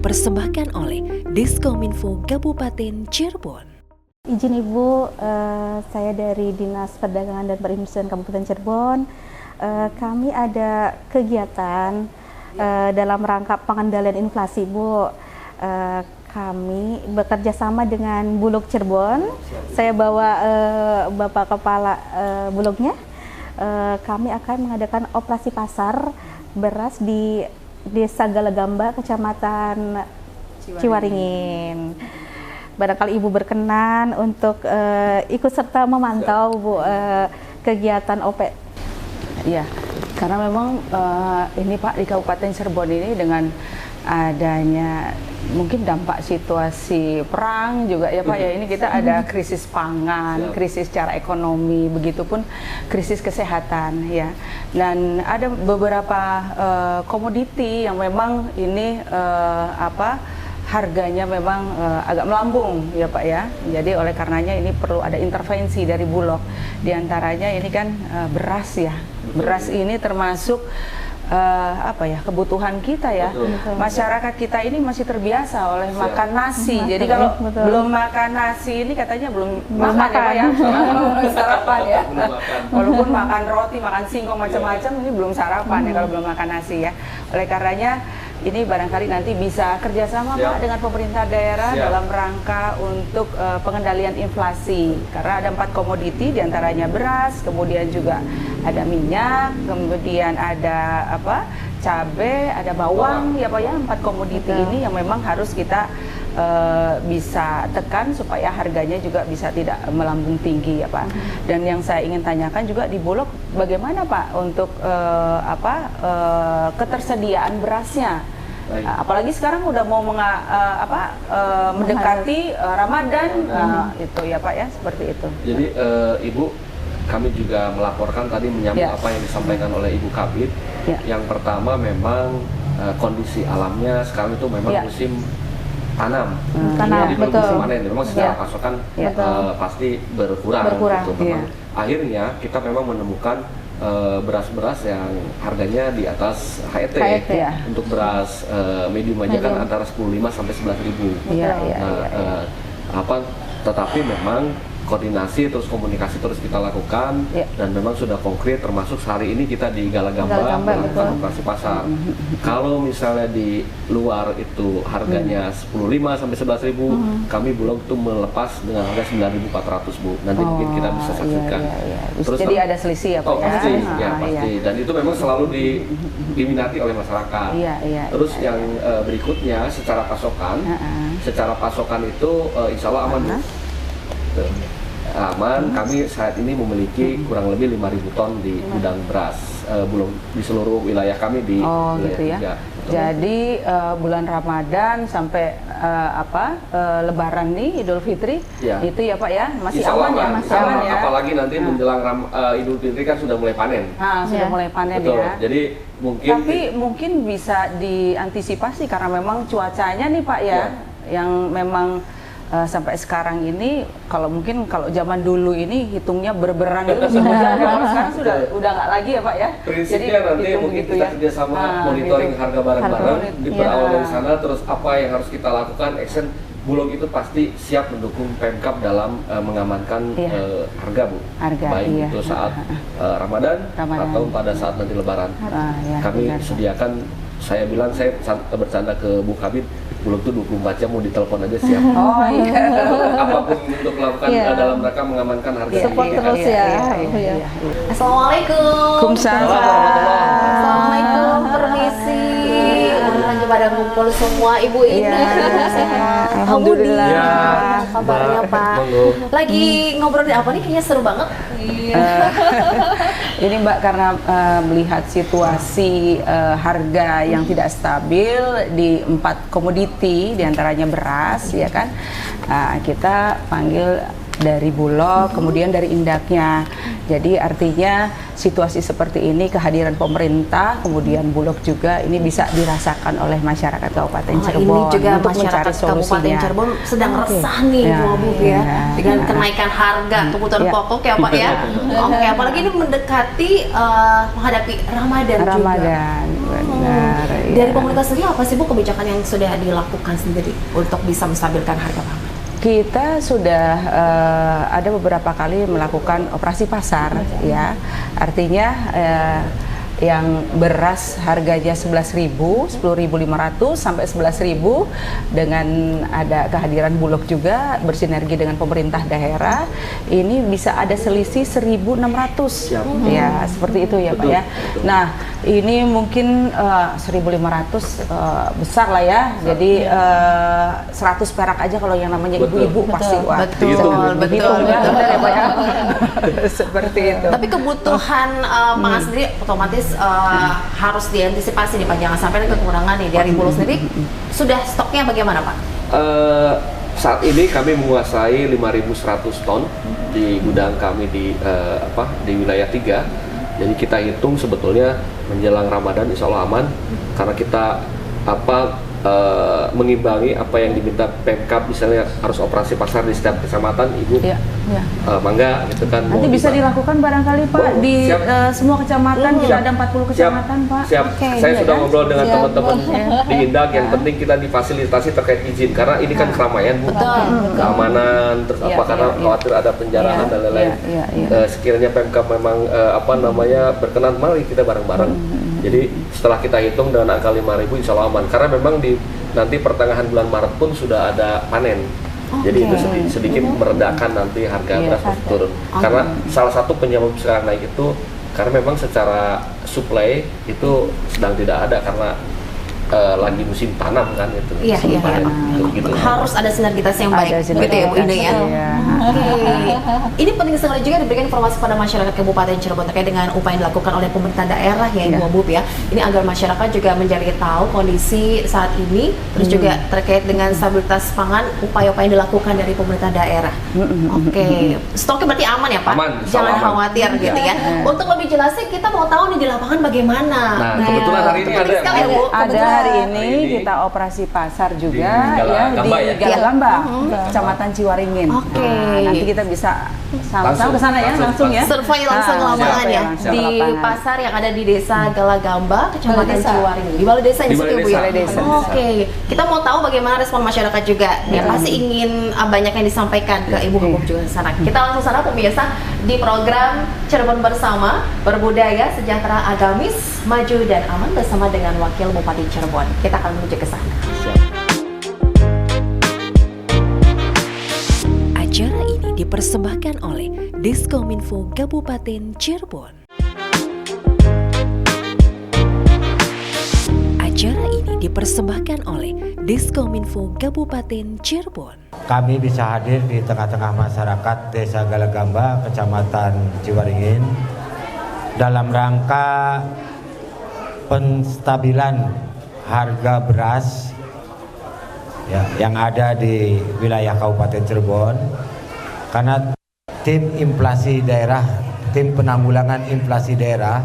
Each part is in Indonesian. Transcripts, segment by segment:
dipersembahkan oleh Diskominfo Kabupaten Cirebon. Izin Ibu, saya dari Dinas Perdagangan dan Perindustrian Kabupaten Cirebon. Kami ada kegiatan dalam rangka pengendalian inflasi, Bu. Kami bekerja sama dengan Bulog Cirebon. Saya bawa Bapak Kepala Bulognya. Kami akan mengadakan operasi pasar beras di Desa Galagamba, Kecamatan Ciwaringin. Barangkali Ibu berkenan untuk ikut serta memantau, Bu, kegiatan OP. Ya, karena memang ini Pak, di Kabupaten Cirebon ini dengan adanya mungkin dampak situasi perang juga ya Pak ya, ini kita ada krisis pangan, krisis secara ekonomi, begitupun krisis kesehatan ya. Dan ada beberapa komoditi yang memang ini harganya memang agak melambung ya Pak ya. Jadi oleh karenanya ini perlu ada intervensi dari Bulog. Di antaranya ini kan beras ya. Beras ini termasuk kebutuhan kita ya. Betul. Masyarakat kita ini masih terbiasa oleh makan nasi. Jadi kalau belum makan nasi ini katanya belum makan ya Pak ya. Sarapan ya. Walaupun makan roti, makan singkong macam-macam, ini belum sarapan ya kalau belum makan nasi ya. Oleh karenanya ini barangkali nanti bisa kerjasama Pak dengan pemerintah daerah dalam rangka untuk pengendalian inflasi. Karena ada 4 komoditi, diantaranya beras, kemudian juga ada minyak, kemudian ada cabai, ada bawang ya Pak ya. 4 komoditi ini yang memang harus kita bisa tekan supaya harganya juga bisa tidak melambung tinggi ya Pak. Dan yang saya ingin tanyakan juga di Bulog, bagaimana Pak untuk ketersediaan berasnya? Apalagi sekarang udah mau mendekati Ramadan, itu ya Pak ya, seperti itu. Jadi Ibu, kami juga melaporkan tadi menyambung apa yang disampaikan oleh Ibu Kabid. Yang pertama memang kondisi alamnya sekarang itu memang musim tanam, jadi belum musim panen. Memang secara pasokan pasti berkurang. Gitu. Akhirnya kita memang menemukan beras-beras yang harganya di atas HET. Untuk beras medium aja kan antara 10.500 sampai 11.000. Tetapi memang koordinasi terus komunikasi terus kita lakukan dan memang sudah konkret, termasuk hari ini kita di Galagamba melakukan operasi pasar. Kalau misalnya di luar itu harganya 10.500 sampai 11.000, kami Bulog itu melepas dengan harga 9.400 Bu. Nanti mungkin kita bisa saksikan. Terus jadi ada selisih ya Pak ya? Pasti. Dan itu memang selalu diminati oleh masyarakat. Terus yang berikutnya secara pasokan itu insya Allah aman Bu. Aman, kami saat ini memiliki kurang lebih 5.000 ton di gudang beras belum di seluruh wilayah kami di wilayah 3. Jadi bulan Ramadan sampai Lebaran nih, Idul Fitri itu ya Pak ya, masih aman ya, masih aman ya. Apalagi nanti menjelang Idul Fitri kan sudah mulai panen. Sudah mulai panen ya. Jadi mungkin bisa diantisipasi karena memang cuacanya nih Pak ya, yang memang sampai sekarang ini kalau zaman dulu ini hitungnya berberang itu musim hujan, kalau sekarang udah nggak lagi ya Pak ya. Prinsipnya nanti mungkin kita kerjasama monitoring harga barang-barang berawal dari sana, terus apa yang harus kita lakukan, action. Bulog itu pasti siap mendukung Pemkab dalam mengamankan harga Bu, baik itu saat Ramadan atau pada saat nanti Lebaran. Kami sediakan, saya bercanda ke Bu Kabid, Bulog tuh 24 jam mau ditelepon aja siap. Apapun untuk melakukan dalam rangka mengamankan harga. Support terus ya. Assalamualaikum. Assalamualaikum. Permisi. Lagi pada ngumpul semua ibu ini. Alhamdulillah. Kabarnya Pak. Lagi ngobrol di apa nih? Kayaknya seru banget. Ini Mbak, karena melihat situasi harga yang tidak stabil di 4 komoditi, diantaranya beras, ya kan, kita panggil dari Bulog, kemudian dari Indaknya. Jadi artinya situasi seperti ini, kehadiran pemerintah, kemudian Bulog juga ini bisa dirasakan oleh masyarakat Kabupaten Cirebon. Ini juga untuk masyarakat Kabupaten Cirebon sedang resah nih Bu ya, dengan kenaikan harga kebutuhan pokok ya Pak ya. Oke, apalagi ini mendekati menghadapi Ramadan juga. Benar. Dari pemerintah sendiri apa sih Bu kebijakan yang sudah dilakukan sendiri untuk bisa menstabilkan harga pangan? Kita sudah ada beberapa kali melakukan operasi pasar, ya. Artinya yang beras harganya 11.000, 10.500 sampai 11.000 dengan ada kehadiran Bulog juga bersinergi dengan pemerintah daerah, ini bisa ada selisih 1.600. Ya, seperti itu ya Pak ya. Nah, ini mungkin 1.500 besar lah ya. Jadi 100 perak aja kalau yang namanya ibu-ibu pasti wah. Betul. Ya, Pak ya. Seperti itu. Tapi kebutuhan pangan sendiri otomatis harus diantisipasi nih Pak, jangan sampai ada kekurangan nih. Dari Bulog sendiri sudah stoknya bagaimana Pak? Saat ini kami menguasai 5.100 ton di gudang kami di wilayah 3. Jadi kita hitung sebetulnya menjelang Ramadan insya Allah aman, karena kita mengimbangi apa yang diminta Pemkab, misalnya harus operasi pasar di setiap kecamatan, Ibu mangga gitu kan. Nanti bisa dilakukan barangkali Pak di semua kecamatan, kita ada 40 kecamatan Pak. Siap. Saya sudah ngobrol dengan teman-teman di Indak, yang penting kita difasilitasi terkait izin, karena ini kan keramaian Bu, keamanan, terus karena khawatir ada penjarahan dan lain-lain. Sekiranya Pemkab memang berkenan, mari kita bareng-bareng. Jadi setelah kita hitung dengan angka 5.000 insya Allah aman, karena memang nanti pertengahan bulan Maret pun sudah ada panen. Jadi itu sedikit meredakan nanti harga beras turun. Karena salah satu penyebab sekarang naik itu karena memang secara supply itu sedang tidak ada, karena lagi musim tanam kan itu. Gitu. Harus ada sinergitas yang baik, gitu ya Bu Ine ya. Ini penting sekali juga diberikan informasi pada masyarakat Kabupaten Cirebon terkait dengan upaya yang dilakukan oleh pemerintah daerah ya Ibu Bub ya. Ini agar masyarakat juga menjadi tahu kondisi saat ini, terus juga terkait dengan stabilitas pangan, upaya-upaya yang dilakukan dari pemerintah daerah. Stoknya berarti aman ya Pak? Aman, jangan khawatir gitu ya. Untuk lebih jelasnya kita mau tahu nih di lapangan bagaimana. Nah, kebetulan hari ini ada hari ini kita operasi pasar juga di Galagamba, Kecamatan Ciwaringin. Nanti kita bisa sama-sama ke sana ya, langsung ya. Survei langsung lapangan ya di pasar yang ada di Desa Galagamba, Kecamatan Ciwaringin. Di Balai Desa ini Bu ya. Kita mau tahu bagaimana respon masyarakat juga. Ya pasti ingin banyak yang disampaikan ke Ibu Bub juga di sana. Kita langsung sana pemirsa di program Cirebon Bersama, berbudaya, sejahtera, agamis, maju dan aman bersama dengan Wakil Bupati Cirebon. Kita akan menuju ke sana. Acara ini dipersembahkan oleh Diskominfo Kabupaten Cirebon. Acara ini dipersembahkan oleh Diskominfo Kabupaten Cirebon. Kami bisa hadir di tengah-tengah masyarakat Desa Galagamba, Kecamatan Ciwaringin, dalam rangka penstabilan harga beras yang ada di wilayah Kabupaten Cirebon, karena tim inflasi daerah, tim penanggulangan inflasi daerah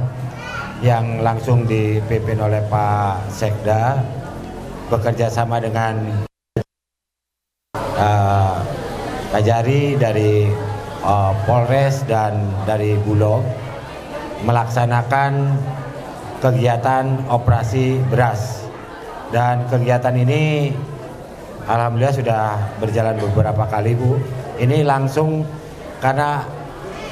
yang langsung dipimpin oleh Pak Sekda bekerja sama dengan Kajari dari Polres dan dari Bulog melaksanakan kegiatan operasi beras. Dan kegiatan ini alhamdulillah sudah berjalan beberapa kali Bu. Ini langsung karena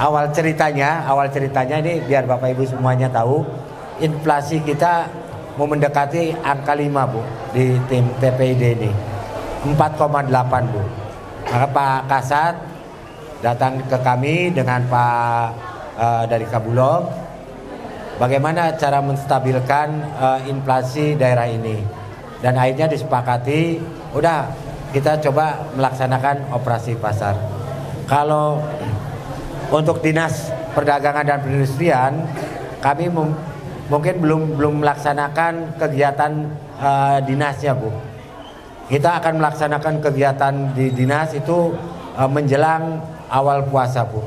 awal ceritanya ini biar Bapak Ibu semuanya tahu, inflasi kita mau mendekati angka 5 Bu di tim TPID ini. 4,8 Bu. Maka Pak Kasat datang ke kami dengan Pak dari Kabulog, bagaimana cara menstabilkan inflasi daerah ini. Dan akhirnya disepakati, udah kita coba melaksanakan operasi pasar. Kalau untuk Dinas Perdagangan dan Perindustrian, kami mungkin belum melaksanakan kegiatan dinasnya Bu. Kita akan melaksanakan kegiatan di dinas itu menjelang awal puasa Bu.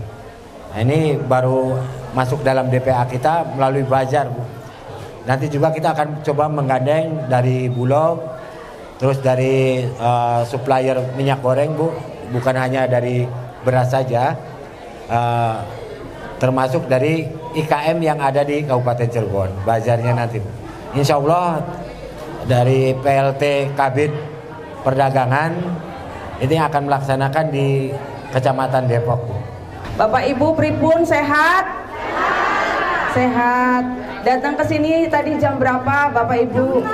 Nah, ini baru masuk dalam DPA kita melalui bazar Bu. Nanti juga kita akan coba menggandeng dari Bulog, terus dari supplier minyak goreng Bu, bukan hanya dari beras saja, termasuk dari IKM yang ada di Kabupaten Cirebon, bazarnya nanti Bu. Insya Allah dari PLT Kabid Perdagangan ini akan melaksanakan di Kecamatan Depok, Bu. Bapak Ibu pripun sehat? Sehat. Datang ke sini tadi jam berapa Bapak Ibu?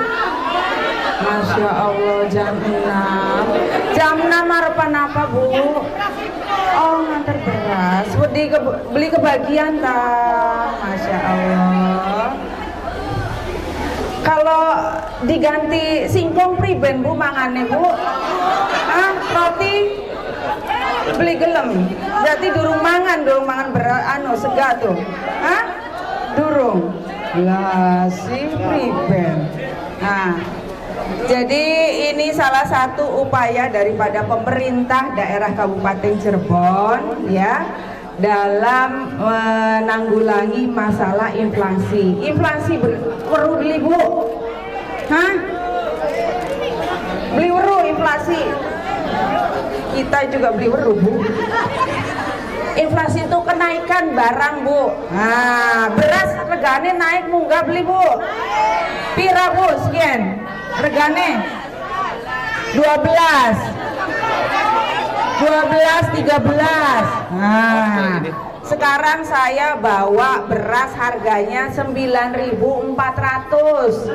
Masya Allah jam 6. Jam 6 harapan apa Bu? Oh ngantar beras. Beli kebagian tak? Masya Allah. Kalau diganti singkong priben Bu mangane Bu? Roti beli gelem. Berarti durung mangan beras sega tuh. Durung. Lah si priben. Nah, jadi ini salah satu upaya daripada pemerintah daerah Kabupaten Cirebon ya dalam menanggulangi masalah inflasi. Inflasi perlu beli Bu? Beli weru inflasi. Kita juga beli weru Bu. Inflasi itu kenaikan barang Bu. Beras regane naik munggah beli Bu. Pira Bu sekian? Regane 12 13. Sekarang saya bawa beras harganya 9.400.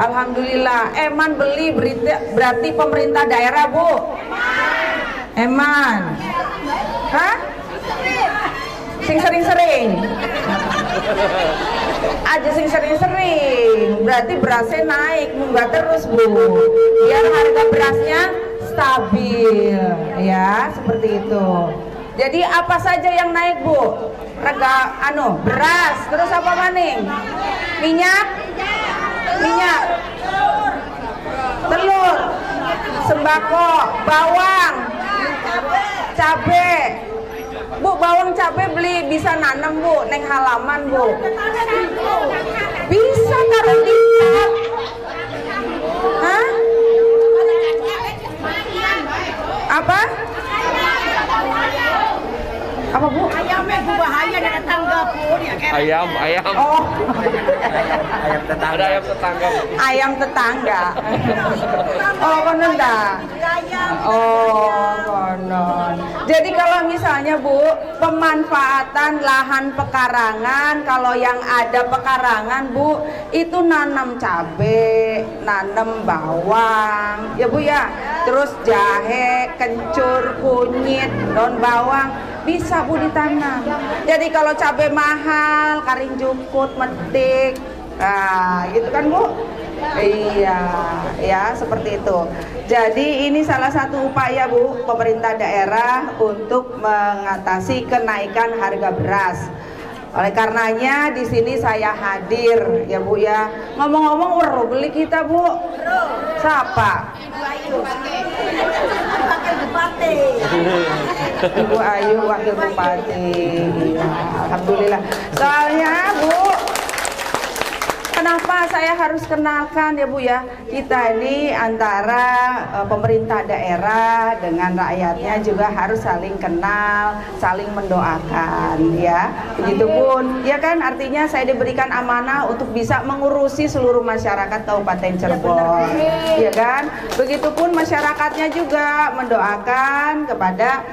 Alhamdulillah. Eman beli berarti pemerintah daerah Bu. Eman. Sing sering-sering. Aja sing sering-sering. Berarti berasnya naik, munggah terus Bu. Biar harga berasnya stabil ya, seperti itu. Jadi apa saja yang naik Bu? Beras, terus apa maning? Minyak, telur, sembako, bawang, cabe. Bu, bawang cabe beli bisa nanam Bu, neng halaman Bu. Bisa taruh di pot. Apa? Apa Bu? Ayamnya Bu bahaya dari tetangga Bu. Ayam. Oh. Ayam tetangga. Ada ayam tetangga. Ayam tetangga. Oh, konon dah. Oh, konon. Jadi kalau misalnya Bu, pemanfaatan lahan pekarangan, kalau yang ada pekarangan Bu, itu nanam cabe, nanam bawang, ya Bu ya. Terus jahe, kencur, kunyit, daun bawang, bisa Bu ditanam. Jadi kalau cabai mahal, karing jukut, metik, gitu kan Bu? Iya, ya seperti itu. Jadi ini salah satu upaya Bu pemerintah daerah untuk mengatasi kenaikan harga beras. Oleh karenanya di sini saya hadir ya Bu ya. Ngomong-ngomong weru beli kita Bu. Siapa? Ibu Ayu Wakil Bupati. Ya, alhamdulillah. Soalnya Bu, kenapa saya harus kenalkan ya Bu ya? Kita ini antara pemerintah daerah dengan rakyatnya juga harus saling kenal, saling mendoakan ya. Begitupun ya kan, artinya saya diberikan amanah untuk bisa mengurusi seluruh masyarakat Kabupaten Cirebon. Ya kan? Begitupun masyarakatnya juga mendoakan kepada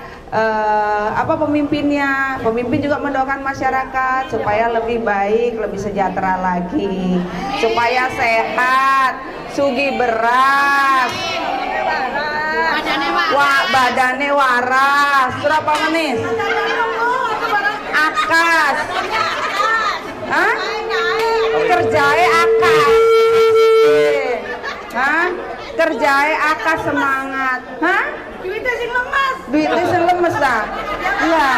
pemimpinnya. Pemimpin juga mendoakan masyarakat supaya lebih baik, lebih sejahtera lagi, supaya sehat, sugih beras, badane waras, berapa menit? Akas, kerjae akas, kerjae akas semangat, duitnya sing lemes dah. Iya.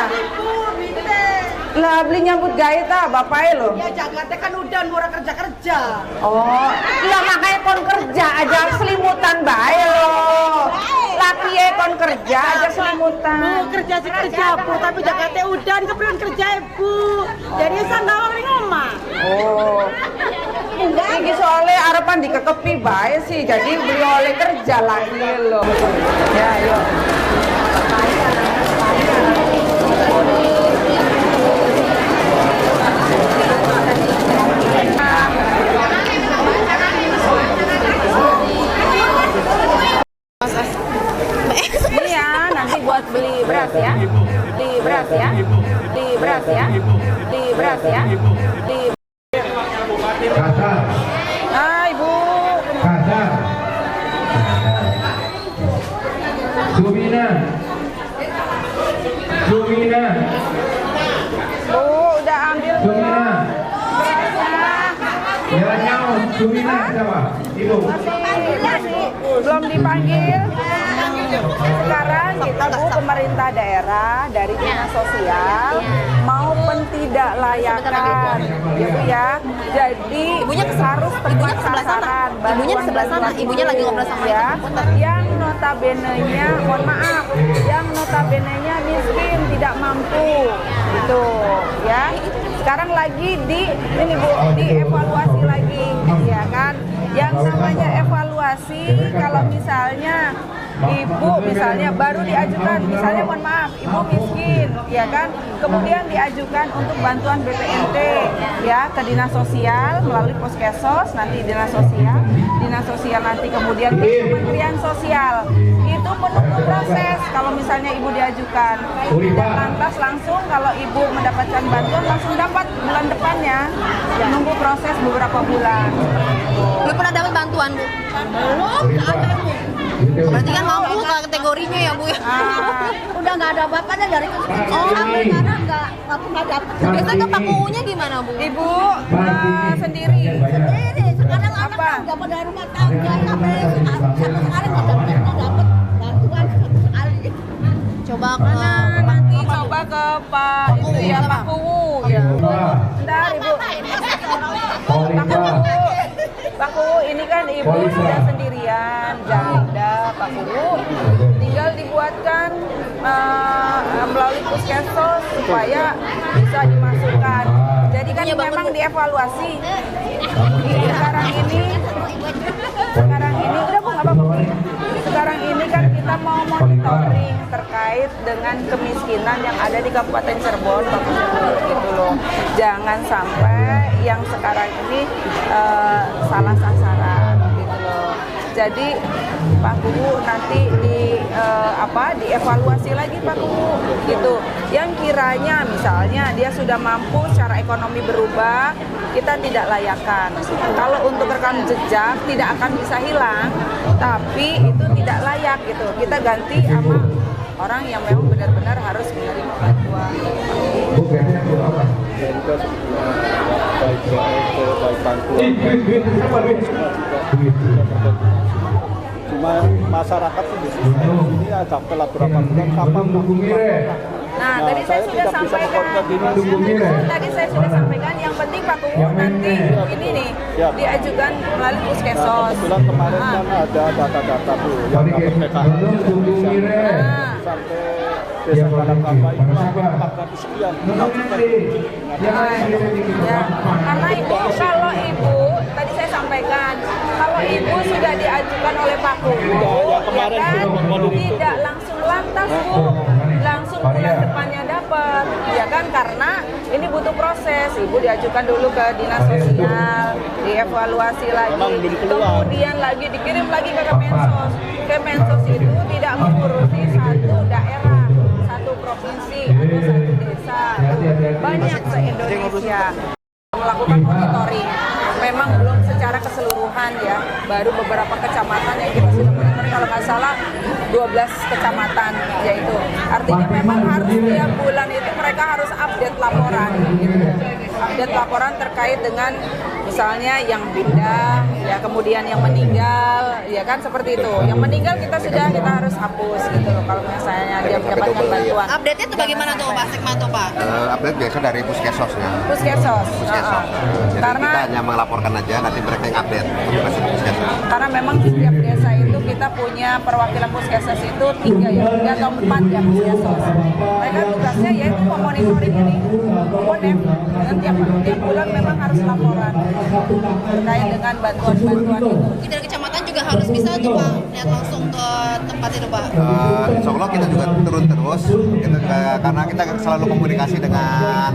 Lah beli nyambut gawe ta bapake lho. Ya jagate kan udah murah kerja. Oh, lah makanya kon kerja aja selimutan bae lho. Laki kon kerja aja selimutan. Bu kerja sih kerja Bu, tapi jagate udan keprian kerja Bu. Jadi sandawang ning omah. Oh. Iki soalnya arepan dikekepi bae sih, jadi beli oleh kerja lagi lho. Ya, yuk. Ini ya, nanti buat beli beras ya. Beli beras ya. Beli beras ya. Beli beras ya. Beli. Ah, Ibu. Sumina. Bu, udah ambil Sumina. berasnya. Sumina siapa? Ibu. Belum dipanggil. Sekarang kita Bu pemerintah daerah dari dinas sosial mau tidak layakan ya Bu ya. Jadi Ibunya harus tepat sasaran. Ibunya di sebelah sana. Ibunya lagi ngobrol sama ya. Yang notabene-nya, mohon maaf, yang notabene-nya miskin, tidak mampu, gitu ya. Sekarang lagi ini Bu, dievaluasi lagi, ya kan? Yang namanya evaluasi, kalau misalnya ibu misalnya baru diajukan, misalnya mohon maaf, ibu miskin, ya kan? Kemudian diajukan untuk bantuan BPNT, ya, ke dinas sosial melalui Poskesos, nanti dinas sosial nanti kemudian ke Kementerian Sosial. Itu menunggu proses kalau misalnya ibu diajukan. Dan lantas langsung kalau ibu mendapatkan bantuan langsung dapat bulan depannya. Menunggu proses beberapa bulan. Belum pernah dapat bantuan, Bu? Belum, ada Bu. Berarti kan mampu kategorinya ya Bu ya? Udah nggak ada bapaknya dari sampai sekarang nggak dapat. Biasanya ke pakunya gimana Bu? Ibu sendiri. Sekarang anak udah pada rumah tangga sampai sekarang nggak dapat bantuan sama sekali. Coba ke Nanti coba ke Pak itu ya Pak Kuwu ya. Bentar Ibu. Pak Kuwu ini kan ibu sudah sendirian, janda Pak Kuwu. Tinggal dibuatkan melalui Puskesmas supaya bisa dimasukkan. Jadi kan memang dievaluasi. Sekarang ini udah Bu nggak apa-apa. Sekarang ini kan kita mau monitoring terkait dengan kemiskinan yang ada di Kabupaten Cirebon, Pak Kuwu, gitu loh. Jangan sampai yang sekarang ini salah sasaran, gitu loh. Jadi Pak Kuwu nanti dievaluasi lagi Pak Kuwu, gitu. Yang kiranya misalnya dia sudah mampu secara ekonomi berubah, kita tidak layakan. Kalau untuk rekam jejak tidak akan bisa hilang, tapi itu tidak layak gitu. Kita ganti sama orang yang memang benar-benar harus menerima bantuan. Cuma masyarakat itu ini ada pelaporan kapan Nah, tadi saya sudah sampaikan. Tadi saya sudah sampaikan. Yang penting Pak Kuwu nanti ini nih diajukan melalui Puskesmas. Kebetulan kemarin kan ada data-data Bu yang dapat PKH di Indonesia sampai desa Kalakamba itu 400 sekian. Ya, karena Ibu, kalau Ibu tadi saya sampaikan, kalau Ibu sudah diajukan oleh Pak Kuwu, ya kan, tidak langsung lantas Bu, langsung bulan depannya dapat, ya kan, karena ini butuh proses. Ibu diajukan dulu ke dinas sosial, dievaluasi lagi, kemudian lagi dikirim lagi ke Kemensos. Kemensos itu tidak mengurusi satu daerah, satu provinsi atau satu desa, banyak se-Indonesia. Melakukan monitoring, memang belum secara keseluruhan ya, baru beberapa kecamatan yang kita sudah monitoring, kalau nggak salah 12 kecamatan yaitu. Artinya memang harus tiap bulan itu mereka harus update laporan gitu. Update laporan terkait dengan misalnya yang pindah, ya kemudian yang meninggal, ya kan seperti itu. Yang meninggal kita harus hapus gitu loh kalau misalnya dia mendapatkan bantuan. Update-nya tuh bagaimana tuh Pak Sekmanto Pak? Update biasa dari Puskesmas ya. Puskesmas. Jadi Karena kita hanya melaporkan aja, nanti mereka yang update. Karena memang di setiap desa itu kita punya perwakilan Puskesmas itu 3 atau 4 ya Puskesmas. Mereka tugasnya yaitu memonitoring ini, dan tiap bulan memang harus laporan terkait dengan bantuan-bantuan itu. Dari kecamatan juga harus bisa tuh Pak, lihat langsung ke tempat itu Pak. Insya Allah kita juga turun terus, karena kita selalu komunikasi dengan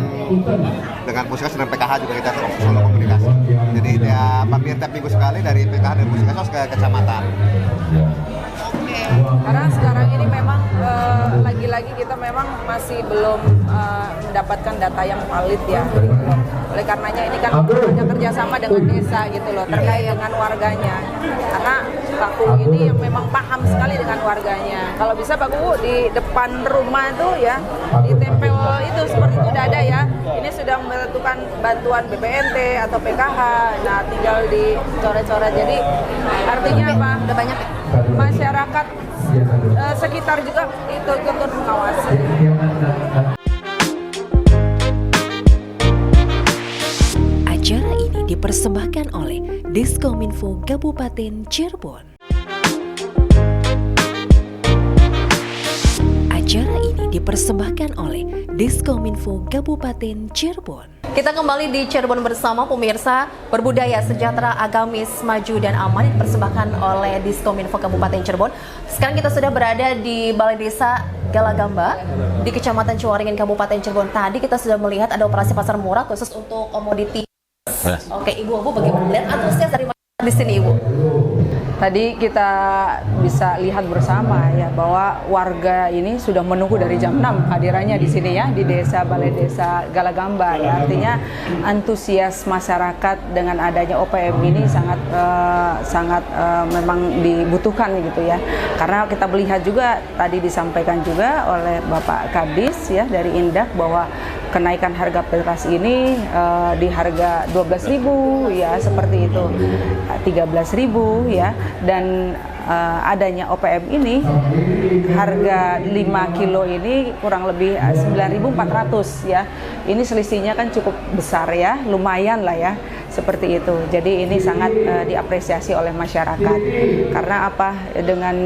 Puskesmas dan PKH juga kita selalu komunikasi. Jadi ya hampir tiap minggu sekali dari PKH dan Puskesmas ke kecamatan. Oke. memang masih belum mendapatkan data yang valid ya. Oleh karenanya ini kan ada kerjasama dengan desa gitu loh terkait dengan warganya. Karena Pak Kuwu ini yang memang paham sekali dengan warganya. Kalau bisa Pak Kuwu di depan rumah itu ya ditempel itu seperti itu udah ada ya. Ini sudah menentukan bantuan BPNT atau PKH. Nah tinggal dicoret-coret. Jadi artinya apa? Udah banyak ya? Masyarakat sekitar juga itu ikut mengawasi. Acara ini dipersembahkan oleh Diskominfo Kabupaten Cirebon. Acara ini dipersembahkan oleh Diskominfo Kabupaten Cirebon. Kita kembali di Cirebon bersama pemirsa. Berbudaya, sejahtera, agamis, maju dan aman dipersembahkan oleh Diskominfo Kabupaten Cirebon. Sekarang kita sudah berada di Balai Desa Galagamba di Kecamatan Ciwaringin Kabupaten Cirebon. Tadi kita sudah melihat ada operasi pasar murah khusus untuk komoditi. Oke, Ibu bagaimana melihat antusias dari masyarakat di sini, Ibu? Tadi kita bisa lihat bersama ya bahwa warga ini sudah menunggu dari jam 6 hadirannya di sini ya di desa Balai Desa Galagamba ya. Artinya antusias masyarakat dengan adanya OPM ini sangat memang dibutuhkan gitu ya. Karena kita melihat juga tadi disampaikan juga oleh Bapak Kadis ya dari Indak bahwa kenaikan harga beras ini di harga 12.000 ya seperti itu, 13.000 ya, dan adanya OPM ini harga 5 kilo ini kurang lebih 9.400 ya. Ini selisihnya kan cukup besar ya, lumayan lah ya. Seperti itu. Jadi ini sangat diapresiasi oleh masyarakat. Karena apa? Dengan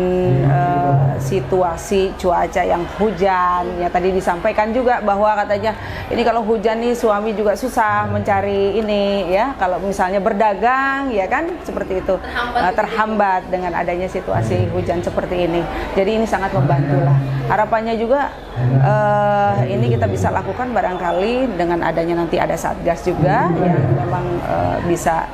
situasi cuaca yang hujan, ya tadi disampaikan juga bahwa katanya ini kalau hujan nih suami juga susah mencari ini ya. Kalau misalnya berdagang ya kan seperti itu. Terhambat dengan adanya situasi hujan seperti ini. Jadi ini sangat membantu lah. Harapannya juga ini kita bisa lakukan barangkali dengan adanya nanti ada satgas juga yang memang bisa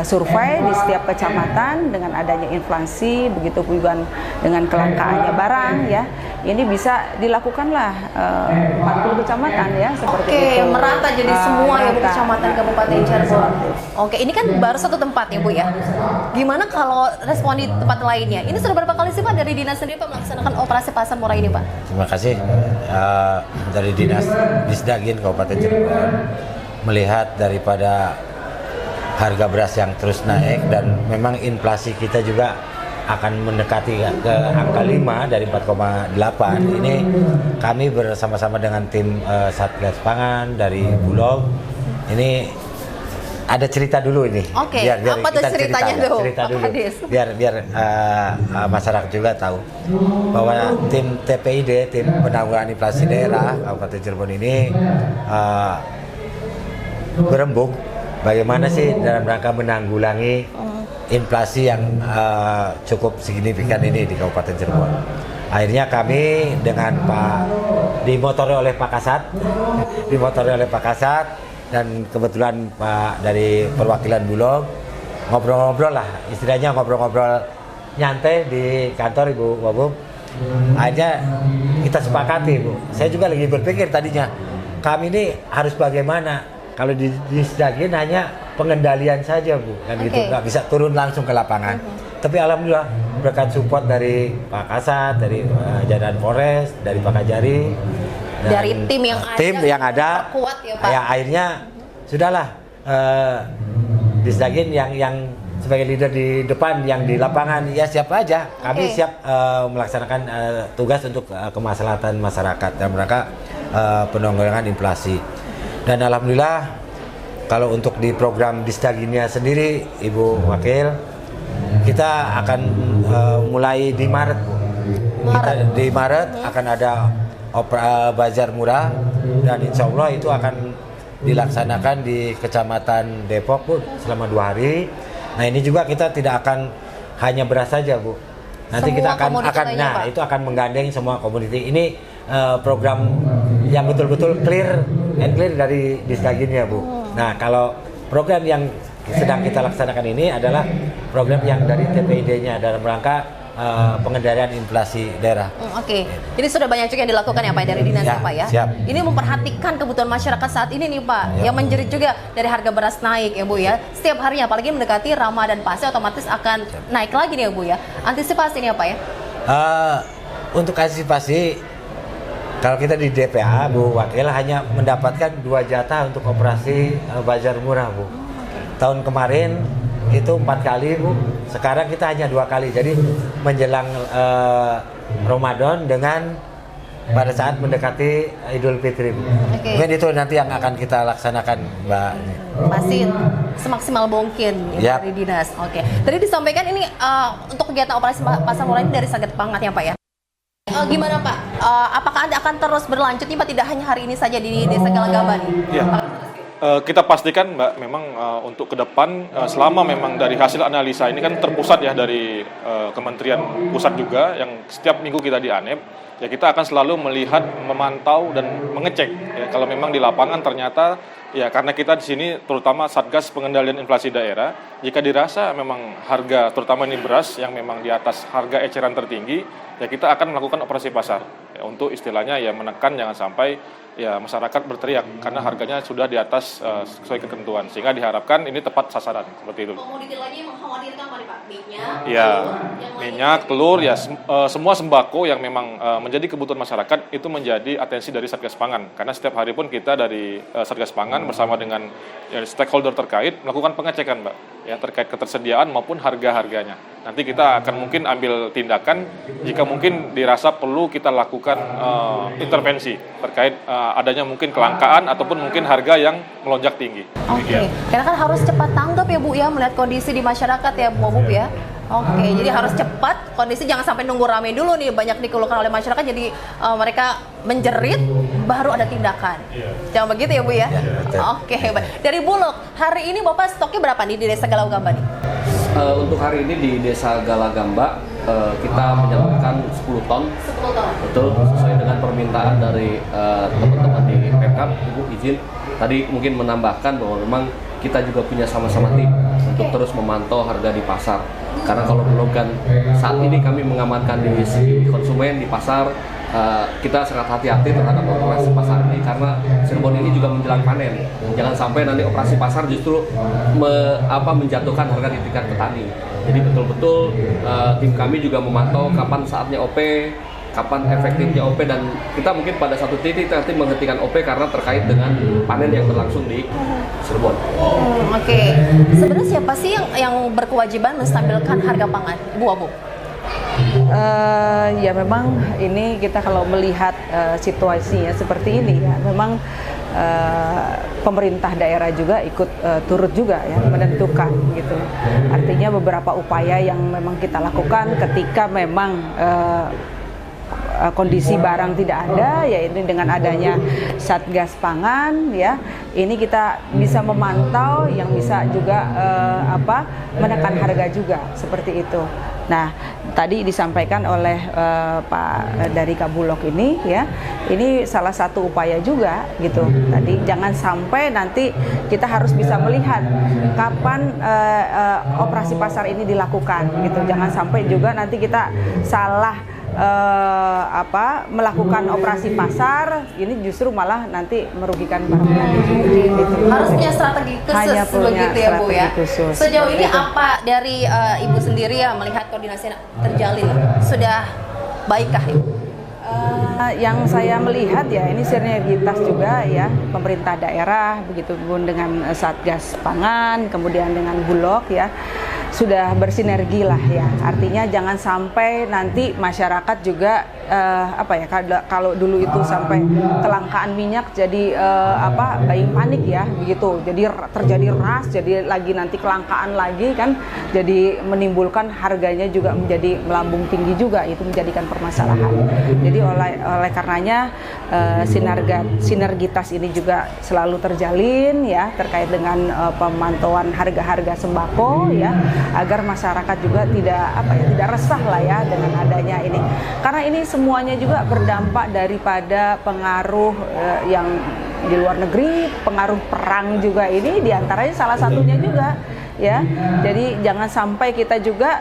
survei di setiap kecamatan dengan adanya inflasi, begitu juga dengan kelangkaannya barang ya. Ini bisa dilakukanlah 40 kecamatan ya seperti itu. Oke, merata jadi semua ya Bu kecamatan Kabupaten Cirebon. Oke, ini kan baru satu tempat ya Bu ya. Gimana kalau respon di tempat lainnya? Ini sudah berapa kali sih Pak dari dinas sendiri Pak melaksanakan operasi pasar murah ini Pak? Terima kasih dari Dinas Disdagin Kabupaten Cirebon melihat daripada harga beras yang terus naik dan memang inflasi kita juga akan mendekati ke angka 5 dari 4,8. Ini kami bersama-sama dengan tim Satgas Pangan dari Bulog. Ini ada cerita dulu ini. Oke, biar apa tuh ceritanya dulu? Cerita dulu. Biar masyarakat juga tahu bahwa tim TPID, tim penanggulangan inflasi daerah Kabupaten Cirebon ini berembuk bagaimana sih dalam rangka menanggulangi inflasi yang cukup signifikan ini di Kabupaten Cirebon. Akhirnya kami dengan dimotori oleh Pak Kasat dan kebetulan Pak dari perwakilan Bulog ngobrol-ngobrol lah, istilahnya ngobrol-ngobrol nyantai di kantor Ibu Wabub. Akhirnya kita sepakati Bu. Saya juga lagi berpikir tadinya kami ini harus bagaimana. Kalau di Disdagin hanya pengendalian saja Bu, kan gitu, nggak bisa turun langsung ke lapangan. Tapi alhamdulillah berkat support dari Pak Kasat, dari Jajaran Polres, dari Pak Kajari, dari tim yang ada kuat ya Pak. Ya akhirnya sudahlah Disdagin yang sebagai leader di depan, yang di lapangan ya siapa aja. Kami siap melaksanakan tugas untuk kemaslahatan masyarakat dalam rangka penanggulangan inflasi. Dan alhamdulillah kalau untuk di program Disdaginnya sendiri Ibu Wakil, kita akan mulai di Maret. Di Maret akan ada bazar murah dan insya Allah itu akan dilaksanakan di Kecamatan Depok Bu selama 2 hari. Nah ini juga kita tidak akan hanya beras saja Bu. Nanti semua kita itu akan menggandeng semua komoditi. Ini program yang betul-betul clear dari Disdaginnya Bu. Nah kalau program yang sedang kita laksanakan ini adalah program yang dari TPID-nya dalam rangka pengendalian inflasi daerah. Oke. Jadi sudah banyak juga yang dilakukan ya Pak dari dinas Ya, Pak ya. siap. Ini memperhatikan kebutuhan masyarakat saat ini nih Pak. Ya. Yang menjerit juga dari harga beras naik ya Bu ya. Setiap harinya apalagi mendekati Ramadan pasti otomatis akan naik lagi nih ya Bu ya. Antisipasi nih ya Pak ya. Untuk antisipasi, kalau kita di DPA Bu Wakil hanya mendapatkan 2 jatah untuk operasi bazar murah Bu. Tahun kemarin itu 4 kali Bu, sekarang kita hanya 2 kali. Jadi menjelang Ramadan dengan pada saat mendekati Idul Fitri Bu. Mungkin itu nanti yang akan kita laksanakan Mbak. Pasti semaksimal mungkin ya, dari dinas. Oke. Tadi disampaikan ini untuk kegiatan operasi pasar murah ini dari Satgas Pangan ya Pak ya. Gimana Pak? Apakah Anda akan terus berlanjut nih Pak, tidak hanya hari ini saja di Desa Galagamba nih? Iya. Kita pastikan Mbak, memang untuk ke depan selama memang dari hasil analisa ini kan terpusat ya dari Kementerian Pusat juga yang setiap minggu kita di ANEP, ya kita akan selalu melihat, memantau dan mengecek ya kalau memang di lapangan ternyata ya karena kita di sini terutama Satgas Pengendalian Inflasi Daerah, jika dirasa memang harga terutama ini beras yang memang di atas harga eceran tertinggi, ya kita akan melakukan operasi pasar ya, untuk istilahnya ya menekan jangan sampai ya masyarakat berteriak karena harganya sudah di atas sesuai ketentuan, sehingga diharapkan ini tepat sasaran seperti itu. Komoditi lagi yang mengkhawatirkan apa nih Pak? Minyak, ya, minyak, telur, ya semua sembako yang memang menjadi kebutuhan masyarakat itu menjadi atensi dari Satgas Pangan, karena setiap hari pun kita dari Satgas Pangan bersama dengan ya, stakeholder terkait melakukan pengecekan Mbak ya terkait ketersediaan maupun harga-harganya. Nanti kita akan mungkin ambil tindakan jika mungkin dirasa perlu kita lakukan intervensi terkait adanya mungkin kelangkaan ataupun mungkin harga yang melonjak tinggi. Oke. Karena kan harus cepat tanggap ya Bu ya melihat kondisi di masyarakat ya Bu ya. Oke, jadi harus cepat, kondisi jangan sampai nunggu rame dulu nih, banyak dikeluhkan oleh masyarakat, jadi mereka menjerit, baru ada tindakan. Jangan begitu ya Bu ya? Oke, baik. Dari Bulog, hari ini Bapak stoknya berapa nih di Desa Galagamba nih? Untuk hari ini di Desa Galagamba, kita menyalurkan 10 ton. 10 ton. Betul, sesuai dengan permintaan dari teman-teman di Pemkab. Ibu izin, tadi mungkin menambahkan bahwa memang kita juga punya sama-sama tim untuk terus memantau harga di pasar. Karena kalau belum kan saat ini kami mengamankan di segi konsumen di pasar, kita sangat hati-hati terhadap operasi pasar ini karena Cirebon ini juga menjelang panen. Jangan sampai nanti operasi pasar justru menjatuhkan harga di tingkat petani. Jadi betul-betul tim kami juga memantau kapan saatnya OP, kapan efektifnya OP, dan kita mungkin pada satu titik nanti menghentikan OP karena terkait dengan panen yang berlangsung di Cirebon. Oke. Sebenarnya siapa sih yang berkewajiban menstabilkan harga pangan, Bu Abu? Ya memang ini kita kalau melihat situasinya seperti ini ya memang pemerintah daerah juga ikut turut juga ya menentukan gitu. Artinya beberapa upaya yang memang kita lakukan ketika memang kondisi barang tidak ada, yaitu dengan adanya Satgas Pangan ya, ini kita bisa memantau yang bisa juga menekan harga juga seperti itu. Nah, tadi disampaikan oleh Pak dari Kabulok ini ya, ini salah satu upaya juga gitu. Tadi jangan sampai nanti kita harus bisa melihat kapan operasi pasar ini dilakukan gitu. Jangan sampai juga nanti kita salah melakukan operasi pasar, ini justru malah nanti merugikan petani. Gitu. Harus punya strategi khusus begitu ya Bu ya. Sejauh ini apa dari Ibu sendiri ya melihat koordinasi terjalin sudah baikkah Ibu? Yang saya melihat ya ini sinergitas juga ya pemerintah daerah begitu pun dengan Satgas Pangan kemudian dengan Bulog ya sudah bersinergi lah ya, artinya jangan sampai nanti masyarakat juga kalau dulu itu sampai kelangkaan minyak jadi buying panik ya begitu, jadi terjadi ras, jadi lagi nanti kelangkaan lagi kan, jadi menimbulkan harganya juga menjadi melambung tinggi juga, itu menjadikan permasalahan. Jadi oleh karenanya sinergitas ini juga selalu terjalin ya terkait dengan pemantauan harga-harga sembako ya, agar masyarakat juga tidak resah lah ya dengan adanya ini, karena ini semuanya juga berdampak daripada pengaruh yang di luar negeri, pengaruh perang juga ini diantaranya salah satunya juga ya. Jadi jangan sampai kita juga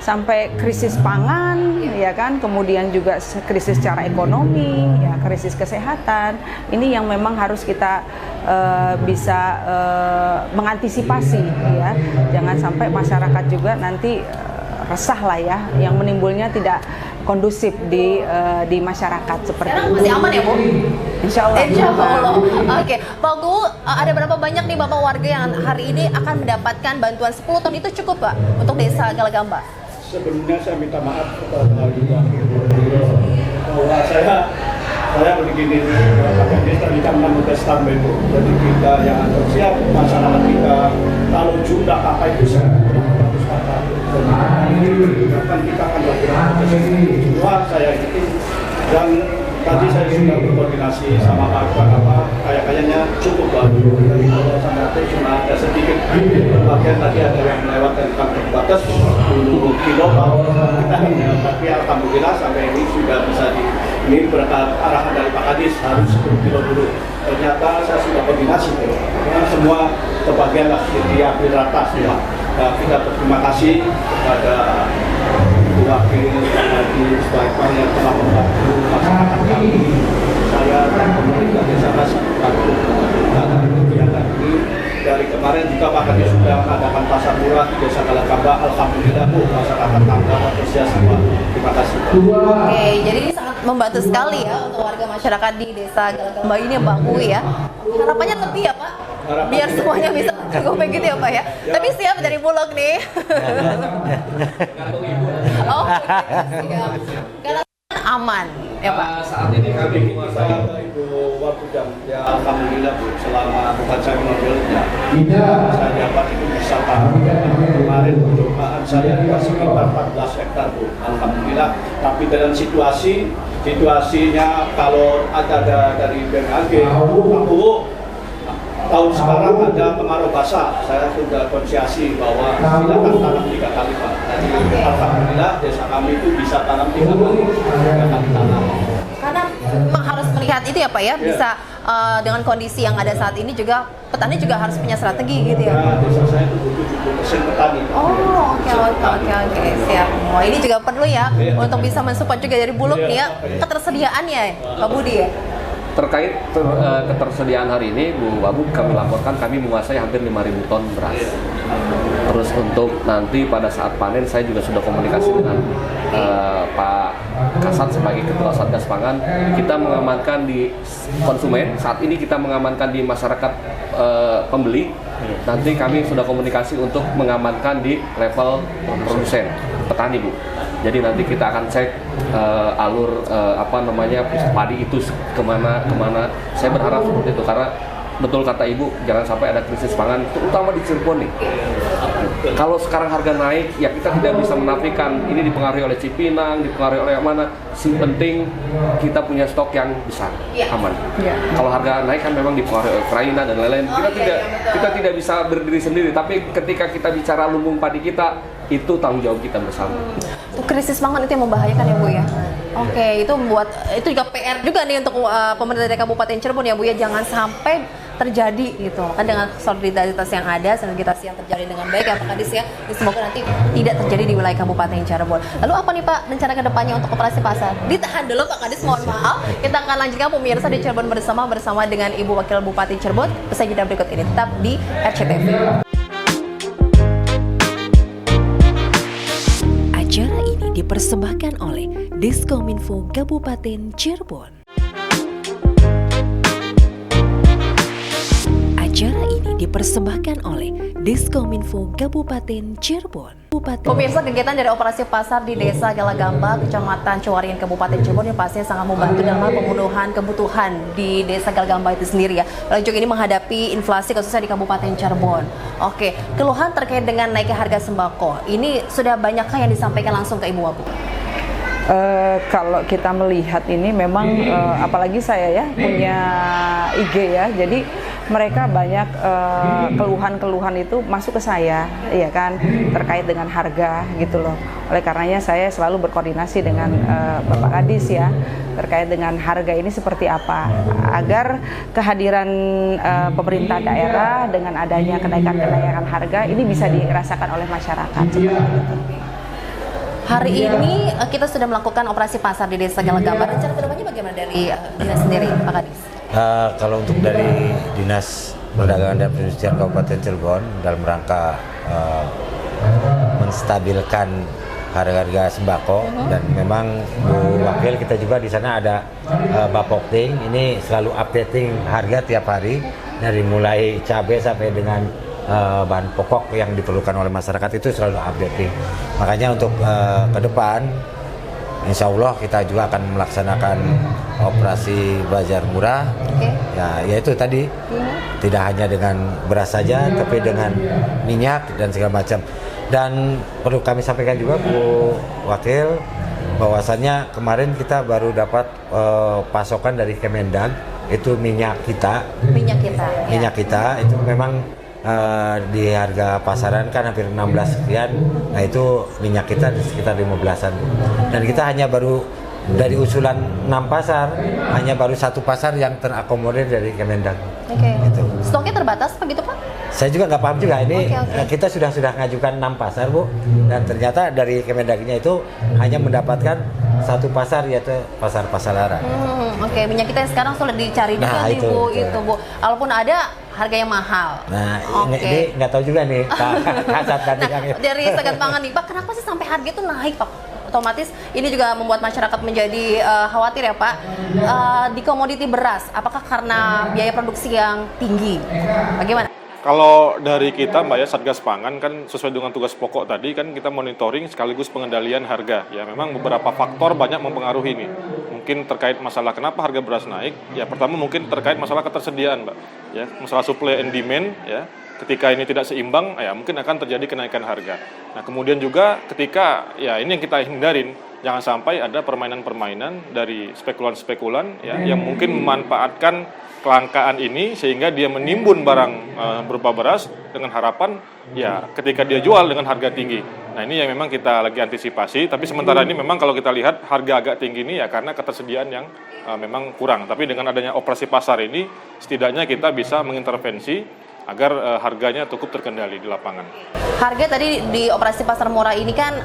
sampai krisis pangan, ya kan, kemudian juga krisis secara ekonomi, ya, krisis kesehatan. Ini yang memang harus kita bisa mengantisipasi, ya. Jangan sampai masyarakat juga nanti resah lah ya, yang menimbulnya tidak kondusif di masyarakat seperti itu. Masih aman ya Bu? Insya Allah. Insya Allah. Oke, Pak Gu, ada berapa banyak nih Bapak warga yang hari ini akan mendapatkan bantuan 10 ton itu cukup Pak untuk desa Galagamba? Sebelumnya saya minta maaf kepada juga bahwa saya begini, pakai desa di Kampung Testam itu, jadi kita yang siap masyarakat kita kalau jumlah apa itu seratus kakak, akan kita akan bergerak semua saya itu dan tadi saya sudah berkoordinasi sama Pak kayaknya cukup baru dari sampai cuma ada sedikit bagian tadi ada yang melewatkan kantor batas 10 kilo tapi alhamdulillah sampai ini sudah bisa ini berkat arahan dari Pak Kadis harus 10 kilo dulu. Ternyata saya sudah koordinasi dengan semua kebagian lah diambil rata semua. Nah, kita berterima kasih kepada wakil dari sebaiknya yang telah membantu masyarakat kami. Saya dan pemerintah desa bantu kegiatan ini. Dari kemarin juga Pak Kadis sudah mengadakan pasar murah di Desa Galagamba. Alhamdulillah Bu, masyarakat tanggap antusias semua. Terima kasih. Oke, jadi ini sangat membantu sekali ya untuk warga masyarakat di Desa Galagamba ini Mbak Hui ya. Harapannya lebih ya Pak, biar semuanya bisa cukup begitu ya Pak ya. Tapi siap dari Bulog nih. Oh, siap. Karena aman ya Pak. Saat ini kami Ibu Wabudam ya alhamdulillah Bu, selama bukan saya mengambilnya saya dapat itu bisa kemarin percobaan saya sekitar 14 hektar Bu, alhamdulillah. Tapi dengan situasinya kalau ada dari BMKG aku tahun sekarang ada kemarau basah, saya sudah konsiasi bahwa silakan tanam 3 kali Pak. Jadi alhamdulillah desa kami itu bisa tanam 3 kali tanam. Karena memang harus melihat itu ya Pak ya, bisa dengan kondisi yang ada saat ini juga petani juga harus punya strategi gitu ya. Nah, desa saya itu butuh 70% petani. Oh, oke, siap. Wah, ini juga perlu ya untuk bisa mensupport juga dari Bulog nih ya, ketersediaannya Pak Budi ya. Terkait ketersediaan hari ini, Bu Wabu, kami laporkan kami menguasai hampir 5.000 ton beras. Terus untuk nanti pada saat panen, saya juga sudah komunikasi dengan Pak Kasat sebagai Ketua Satgas Pangan. Kita mengamankan di konsumen, saat ini kita mengamankan di masyarakat pembeli. Nanti kami sudah komunikasi untuk mengamankan di level produsen, petani Bu. Jadi nanti kita akan cek alur padi itu kemana. Saya berharap seperti itu karena betul kata Ibu, jangan sampai ada krisis pangan, terutama di Cirebon nih. Kalau sekarang harga naik, ya kita tidak bisa menafikan ini dipengaruhi oleh Cipinang, dipengaruhi oleh mana. Yang penting kita punya stok yang besar, aman. Kalau harga naik kan memang dipengaruhi oleh Ukraina dan lain-lain. Kita tidak bisa berdiri sendiri, tapi ketika kita bicara lumbung padi kita, itu tanggung jawab kita bersama. Krisis pangan itu yang membahayakan ya Bu ya. Oke, itu juga PR juga nih untuk pemerintah dari Kabupaten Cirebon ya Bu ya, jangan sampai terjadi gitu kan, dengan solidaritas yang ada, soliditas yang terjadi dengan baik ya Pak Kadis ya. Semoga nanti tidak terjadi di wilayah Kabupaten Cirebon. Lalu apa nih Pak rencana ke depannya untuk operasi pasar? Ditahan dulu Pak Kadis, mohon maaf. Kita akan lanjutkan pemirsa di Cirebon bersama dengan Ibu Wakil Bupati Cirebon. Usai jeda berikut ini tetap di RCTV. Acara ini dipersembahkan oleh Diskominfo Kabupaten Cirebon. Acara ini dipersembahkan oleh Diskominfo Kabupaten Cirebon. Pemirsa, kegiatan dari operasi pasar di Desa Galagamba, Kecamatan Cewaringin, Kabupaten Cirebon yang pastinya sangat membantu dalam pemenuhan kebutuhan di Desa Galagamba itu sendiri ya. Lalu juga ini menghadapi inflasi khususnya di Kabupaten Cirebon. Oke, keluhan terkait dengan naiknya harga sembako, ini sudah banyakkah yang disampaikan langsung ke Ibu Wabu? Kalau kita melihat ini memang apalagi saya ya punya IG ya, jadi mereka banyak keluhan-keluhan itu masuk ke saya, ya kan, terkait dengan harga gitu loh. Oleh karenanya saya selalu berkoordinasi dengan Bapak Kadis ya, terkait dengan harga ini seperti apa, agar kehadiran pemerintah daerah dengan adanya kenaikan harga ini bisa dirasakan oleh masyarakat. Seperti itu. Hari ini kita sudah melakukan operasi pasar di Desa Galagamba. Rencana kedepannya bagaimana dari dinas sendiri, Pak Kadis? Kalau untuk dari Dinas Perdagangan dan Perindustrian Kabupaten Cirebon dalam rangka menstabilkan harga-harga sembako dan memang Bu Wakil kita juga di sana ada Bapokting, ini selalu updating harga tiap hari dari mulai cabai sampai dengan bahan pokok yang diperlukan oleh masyarakat itu selalu updating. Makanya untuk ke depan Insya Allah kita juga akan melaksanakan operasi bazar murah. Ya, yaitu tadi tidak hanya dengan beras saja, tapi dengan minyak dan segala macam. Dan perlu kami sampaikan juga Bu Wakil, bahwasannya kemarin kita baru dapat pasokan dari Kemendag, itu minyak kita. Minyak kita itu memang di harga pasaran kan hampir 16 sekian. Nah itu minyak kita di sekitar 15-an. Dan kita hanya baru dari usulan 6 pasar, hanya baru 1 pasar yang terakomodir dari Kemendag. Gitu. Stoknya terbatas apa gitu Pak? Saya juga nggak paham juga ini. Kita sudah ngajukan 6 pasar Bu, dan ternyata dari Kemendagnya itu hanya mendapatkan 1 pasar, yaitu pasar Pasalara. Minyak kita yang sekarang sulit dicari juga nih Bu, itu Bu. Walaupun ada harganya mahal. Nah, ini nggak tahu juga nih Kasat dari Sagat Pangan nih Pak, kenapa sih sampai harga itu naik Pak? Otomatis ini juga membuat masyarakat menjadi khawatir ya Pak. Di komoditi beras, apakah karena biaya produksi yang tinggi? Bagaimana? Kalau dari kita Mbak ya, Satgas Pangan kan sesuai dengan tugas pokok tadi kan kita monitoring sekaligus pengendalian harga. Ya memang beberapa faktor banyak mempengaruhi ini. Mungkin terkait masalah kenapa harga beras naik. Ya pertama mungkin terkait masalah ketersediaan Mbak. Ya masalah supply and demand ya. Ketika ini tidak seimbang ya mungkin akan terjadi kenaikan harga. Nah kemudian juga ketika ya ini yang kita hindarin, jangan sampai ada permainan-permainan dari spekulan-spekulan ya yang mungkin memanfaatkan kelangkaan ini sehingga dia menimbun barang berupa beras dengan harapan ya ketika dia jual dengan harga tinggi. Nah ini yang memang kita lagi antisipasi, tapi sementara ini memang kalau kita lihat harga agak tinggi ini ya karena ketersediaan yang memang kurang. Tapi dengan adanya operasi pasar ini setidaknya kita bisa mengintervensi agar harganya cukup terkendali di lapangan. Harga tadi di operasi pasar murah ini kan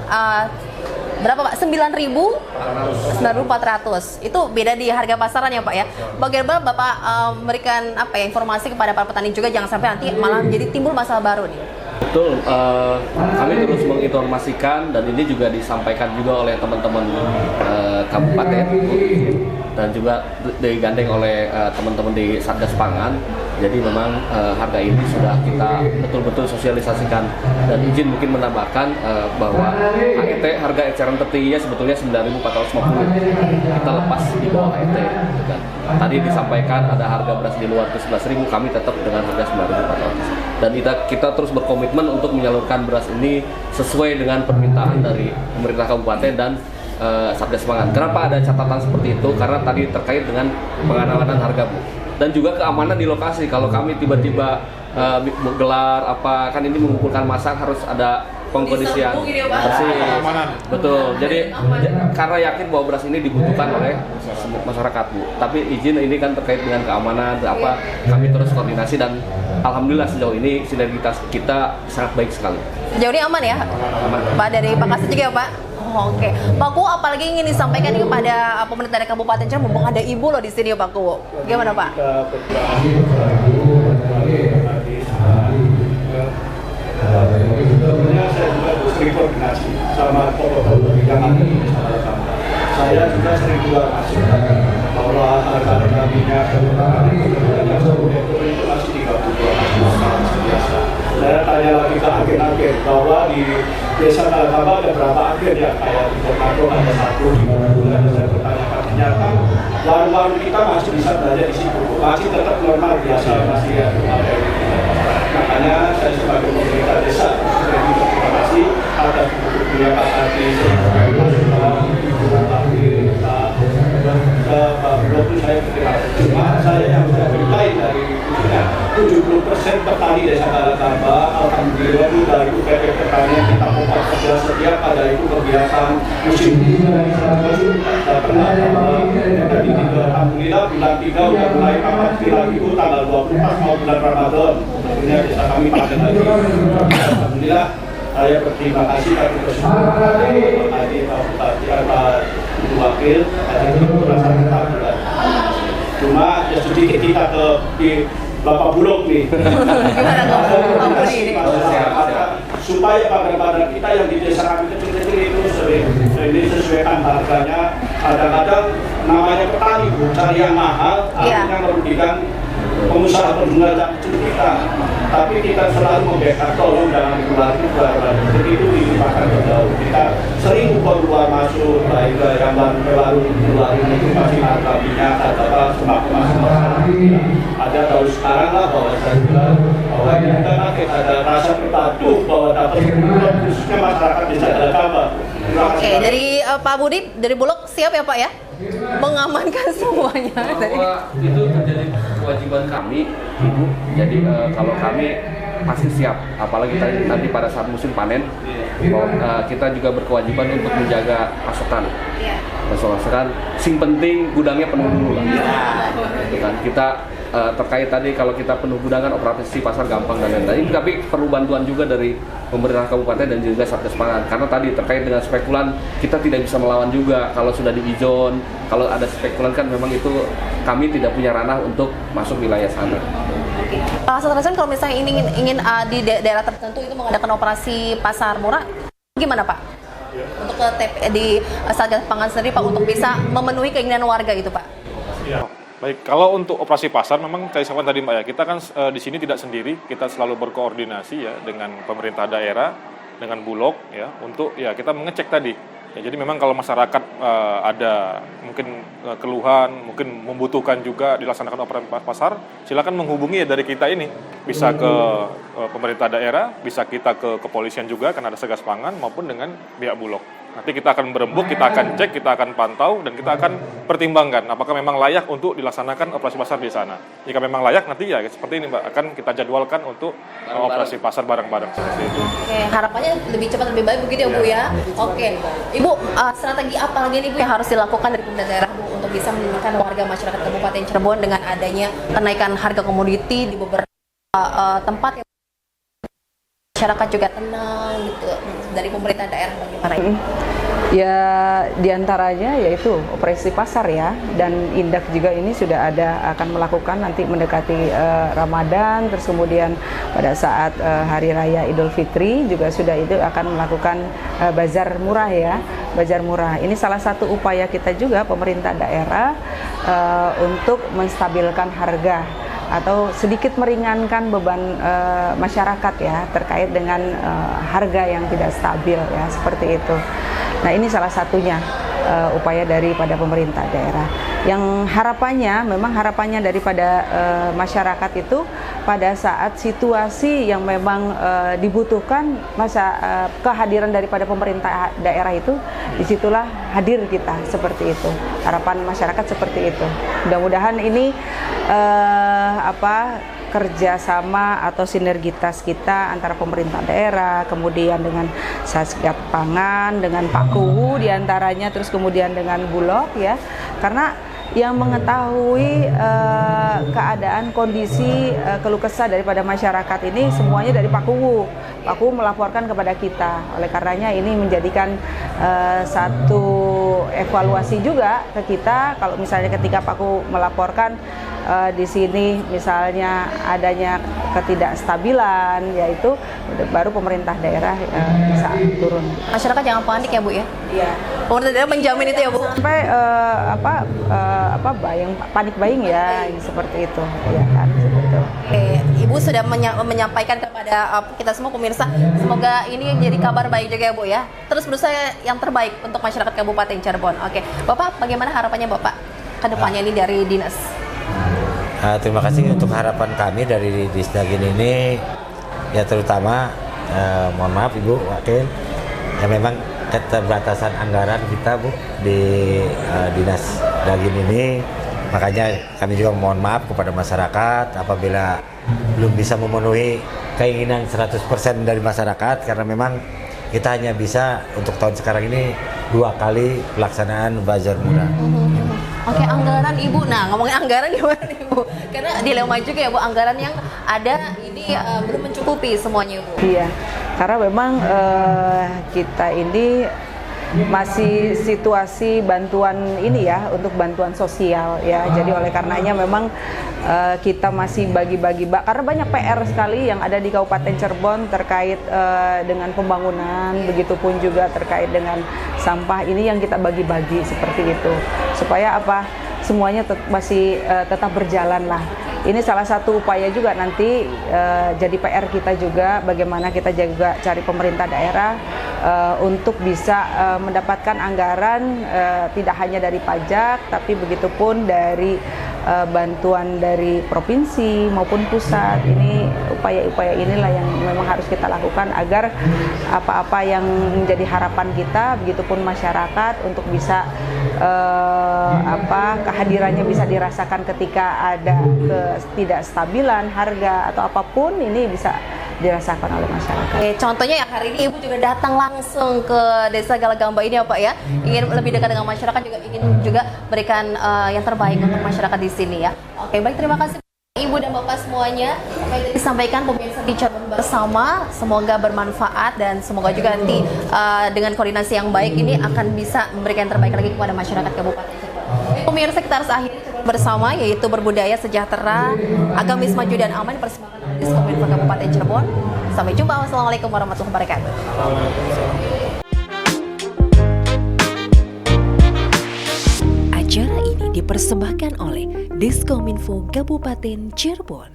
berapa Pak? 9.400. Itu beda di harga pasaran ya Pak ya. Bagaimana Bapak memberikan informasi kepada para petani juga jangan sampai nanti malah menjadi timbul masalah baru nih. Betul, kami terus menginformasikan dan ini juga disampaikan juga oleh teman-teman kabupaten dan juga digandeng oleh teman-teman di Satgas Pangan. Jadi memang harga ini sudah kita betul-betul sosialisasikan dan izin mungkin menambahkan bahwa HET harga eceran tertingginya sebetulnya 9.450. Kita lepas di bawah HET. Tadi disampaikan ada harga beras di luar ke 11.000, kami tetap dengan harga 9.400. Dan kita terus berkomitmen untuk menyalurkan beras ini sesuai dengan permintaan dari pemerintah kabupaten dan Satgas Pangan. Kenapa ada catatan seperti itu? Karena tadi terkait dengan pengamanaan harga Bu. Dan juga keamanan di lokasi. Kalau kami tiba-tiba gelar kan ini mengumpulkan massa harus ada pengkondisian bersih. Betul. Jadi karena yakin bahwa beras ini dibutuhkan oleh masyarakat Bu. Tapi izin ini kan terkait dengan keamanan kami terus koordinasi dan alhamdulillah sejauh ini sinergitas kita sangat baik sekali. Sejauh ini aman ya? Aman. Pak dari Pak Kasat juga ya Pak? Oke. Pak Ku, apalagi ingin disampaikan kepada pemerintah dari Kabupaten Cirebon, mumpung ada ibu loh di sini Pak Ku. Gimana Pak? Sebenarnya saya juga sering koordinasi sama protokol kebijakan ini. Saya juga sering masuk bahwa harga minyak itu masih 32 biasa. Saya tanya lagi ke agen-agen bahwa di Desa Galagamba ada berapa agen ya, kayak di Kotato ada 1, di Bulan saya bertanyakan. Ternyata warung-warung kita masih bisa belanja di situ, masih tetap normal biasa, masih ada. Makanya saya sebagai pemerintah desa terima kasih atas dukungannya Pak Adi, walaupun saya berterima kasih. Cuma saya yang sudah beritain dari 70% petani Desa Galagamba, alhamdulillah itu dari UPP Pertanian kita pompa kerja setiap ada itu kegiatan musim pernah dari alhamdulillah bulan 3 udah mulai aktif lagi itu tanggal 24 mau bulan Ramadan. Tentunya desa kami pada lagi. Alhamdulillah saya berterima kasih kepada semua adik Pak Wakil, adik melaksanakan bulan. Cuma ya sedikit kita di Bapak Bulog nih. Gimana Pak Budi ini? Supaya pagar-pagar kita yang di desa kami kecil-kecil itu disesuaikan harganya. Kadang-kadang namanya petani cari yang mahal, akhirnya merugikan pengusaha pengguna kecil kita. Tapi kita selalu membackup, tolong jangan dikurangi begitu dilimpahkan ke jauh. Kita sering keluar masuk, baik yang baru keluar ini pasti harga minyak atau sembako masing-masing. Ada tahu sekarang lah bahwa kita pakai ada rasa berpatuh bahwa dapat khususnya masyarakat desa Galagamba. Oke, dari Pak Budi dari Bulog siap ya Pak ya? Mengamankan semuanya. Bahwa itu menjadi kewajiban kami, Ibu. Jadi kalau kami pasti siap, apalagi nanti pada saat musim panen, bahwa kita juga berkewajiban untuk menjaga pasokan. Pasokan, sing penting gudangnya penuh dulu lah. Gitu kan. Kita terkait tadi kalau kita penuh gudangan operasi pasar gampang dan lain-lain, tapi perlu bantuan juga dari pemerintah kabupaten dan juga Satgas Pangan, karena tadi terkait dengan spekulan kita tidak bisa melawan juga. Kalau sudah diizon, kalau ada spekulan kan memang itu kami tidak punya ranah untuk masuk wilayah sana. Pak Satrasan, kalau misalnya ingin di daerah tertentu itu mengadakan operasi pasar murah, gimana Pak? Untuk di Satgas Pangan sendiri Pak untuk bisa memenuhi keinginan warga itu Pak? Ya. Baik, kalau untuk operasi pasar memang saya sampaikan tadi Mbak ya, kita kan di sini tidak sendiri, kita selalu berkoordinasi ya dengan pemerintah daerah, dengan Bulog ya, untuk ya kita mengecek tadi. Ya, jadi memang kalau masyarakat ada mungkin keluhan, mungkin membutuhkan juga dilaksanakan operasi pasar, silakan menghubungi ya dari kita ini. Bisa ke pemerintah daerah, bisa kita ke kepolisian juga karena ada Satgas Pangan maupun dengan pihak Bulog. Nanti kita akan berembuk, kita akan cek, kita akan pantau, dan kita akan pertimbangkan apakah memang layak untuk dilaksanakan operasi pasar di sana. Jika memang layak, nanti ya seperti ini Mbak, akan kita jadwalkan untuk operasi pasar bareng-bareng seperti itu. Oke, harapannya lebih cepat lebih baik begitu ya Bu ya. Oke, Ibu, strategi apa lagi nih Bu yang harus dilakukan dari pemerintah daerah Bu untuk bisa menenangkan warga masyarakat Kabupaten Cirebon dengan adanya kenaikan harga komoditi di beberapa tempat yang masyarakat juga tenang gitu, dari pemerintah daerah bagaimana ini? Ya diantaranya yaitu operasi pasar ya, dan Indak juga ini sudah akan melakukan nanti mendekati Ramadan, terus kemudian pada saat Hari Raya Idul Fitri juga sudah itu akan melakukan bazar murah ya, bazar murah. Ini salah satu upaya kita juga pemerintah daerah untuk menstabilkan harga atau sedikit meringankan beban masyarakat ya terkait dengan harga yang tidak stabil ya, seperti itu. Nah, ini salah satunya upaya daripada pemerintah daerah. Yang harapannya daripada masyarakat itu pada saat situasi yang memang dibutuhkan kehadiran daripada pemerintah daerah itu, disitulah hadir kita, seperti itu. Harapan masyarakat seperti itu. Mudah-mudahan ini kerjasama atau sinergitas kita antara pemerintah daerah, kemudian dengan Satgas Pangan, dengan Pak Kuwu diantaranya, terus kemudian dengan Bulog ya, karena yang mengetahui keadaan kondisi keluh kesah daripada masyarakat ini semuanya dari Pak Kuwu. Pak Kuwu melaporkan kepada kita. Oleh karenanya ini menjadikan satu evaluasi juga ke kita. Kalau misalnya ketika Pak Kuwu melaporkan di sini misalnya adanya ketidakstabilan, yaitu baru pemerintah daerah bisa turun. Masyarakat jangan panik ya Bu ya. Iya. Pemerintah daerah menjamin itu ya Bu. Sampai panik buying ya, seperti itu ya kan, seperti. Oke, Ibu sudah menyampaikan kepada kita semua pemirsa, semoga ini jadi kabar baik juga ya Bu ya. Terus berusaha yang terbaik untuk masyarakat Kabupaten Cirebon. Oke, Bapak bagaimana harapannya Bapak ke depannya ini dari dinas? Terima kasih untuk harapan kami dari Disdagin ini ya, terutama mohon maaf Ibu Wakil ya, memang keterbatasan anggaran kita Bu di Dinas Dagin ini, makanya kami juga mohon maaf kepada masyarakat apabila belum bisa memenuhi keinginan 100% dari masyarakat, karena memang kita hanya bisa untuk tahun sekarang ini 2 kali pelaksanaan bazar murah. Oke, anggaran Ibu. Nah, ngomongin anggaran gimana Ibu? Karena dilema juga ya Bu, anggaran yang ada ini belum mencukupi semuanya Bu. Iya. Karena memang kita ini masih situasi bantuan ini ya, untuk bantuan sosial ya. Jadi oleh karenanya memang kita masih bagi-bagi, karena banyak PR sekali yang ada di Kabupaten Cirebon terkait dengan pembangunan, begitupun juga terkait dengan sampah ini yang kita bagi-bagi seperti itu. Supaya apa? Semuanya masih tetap berjalan lah. Ini salah satu upaya juga nanti jadi PR kita juga, bagaimana kita juga cari pemerintah daerah untuk bisa mendapatkan anggaran tidak hanya dari pajak, tapi begitupun dari bantuan dari provinsi maupun pusat. Ini upaya-upaya inilah yang memang harus kita lakukan agar apa-apa yang menjadi harapan kita, begitupun masyarakat untuk bisa kehadirannya bisa dirasakan ketika ada ketidakstabilan harga atau apapun, ini bisa dirasakan oleh masyarakat. Oke, contohnya ya hari ini Ibu juga datang langsung ke Desa Galagamba ini ya Pak ya, ingin lebih dekat dengan masyarakat, juga ingin juga berikan yang terbaik untuk masyarakat di sini ya. Oke, baik, terima kasih Ibu dan Bapak semuanya. Apa yang disampaikan pemirsa di Cirebon Bersama, semoga bermanfaat dan semoga juga nanti dengan koordinasi yang baik ini akan bisa memberikan yang terbaik lagi kepada masyarakat Kabupaten Cirebon. Pemirsa, kita harus akhiri bersama, yaitu berbudaya sejahtera, agamis maju dan aman, persembahan Diskominfo Kabupaten Cirebon. Sampai jumpa. Wassalamualaikum warahmatullahi wabarakatuh. Acara ini dipersembahkan oleh Diskominfo Kabupaten Cirebon.